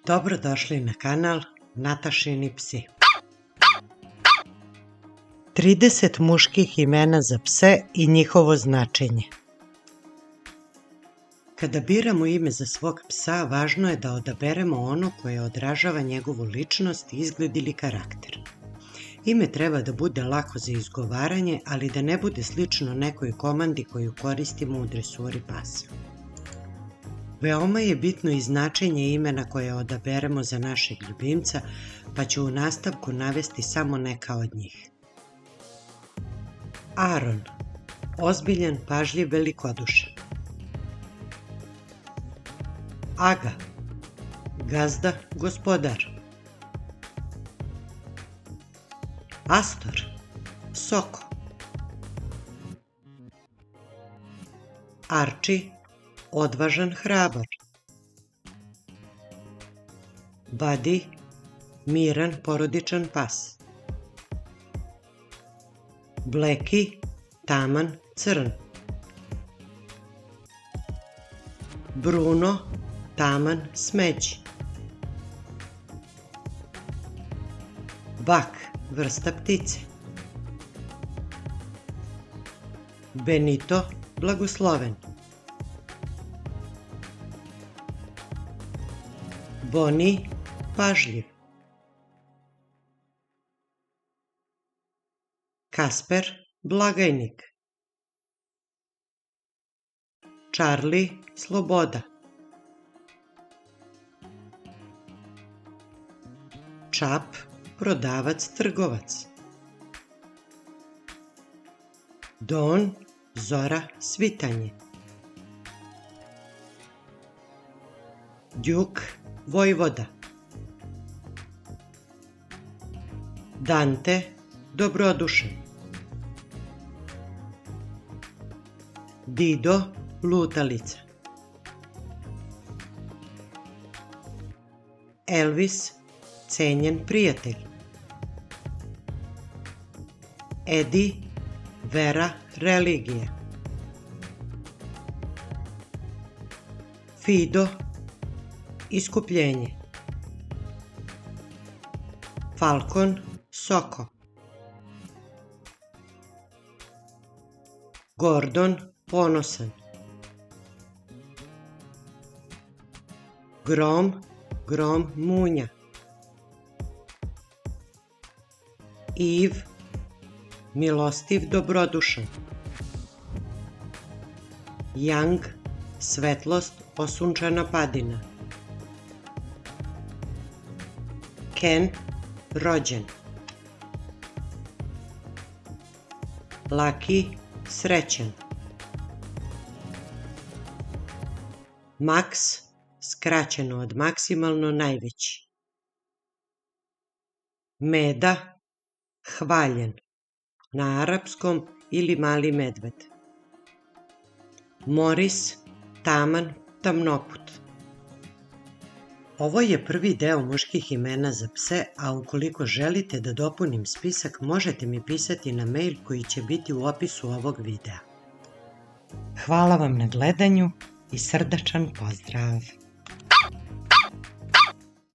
Dobrodošli na kanal Natašini psi. 30 muških imena za pse i njihovo značenje. Kada biramo ime za svog psa, važno je da odaberemo ono koje odražava njegovu ličnost, izgled ili karakter. Ime treba da bude lako za izgovaranje, ali da ne bude slično nekoj komandi koju koristimo u dresuri pasa. Veoma je bitno i značenje imena koje odaberemo za našeg ljubimca, pa ću u nastavku navesti samo neka od njih. Aron, ozbiljan, pažljiv, velikodušan. Aga, gazda, gospodar. Astor, Soko. Arči, odvažan, hrabar. Badi, miran, porodičan pas. Bleki, taman, crn. Bruno, taman, smeđi. Bak, vrsta ptice. Benito, blagosloven. Boni, pažljiv. Kasper, blagajnik. Charlie, sloboda. Čap, prodavac, trgovac. Don, zora, svitanje. Djuk, vojvoda. Dante, dobrodušan. Dido, lutalica. Elvis, cenjen prijatelj. Edi, vera, religija. Fido, iskupljenje. Falcon, Soko. Gordon, ponosan. Grom, grom, munja. Iv, milostiv, dobrodušan. Yang, svetlost, osunčana padina. Ken, rođen. Lucky, srećan. Max, skraćeno od maksimalno najveći. Meda, hvaljen, na arapskom ili mali medved. Moris, taman, tamnoput. Ovo je prvi deo muških imena za pse, a ukoliko želite da dopunim spisak, možete mi pisati na mail koji će biti u opisu ovog videa. Hvala vam na gledanju i srdačan pozdrav!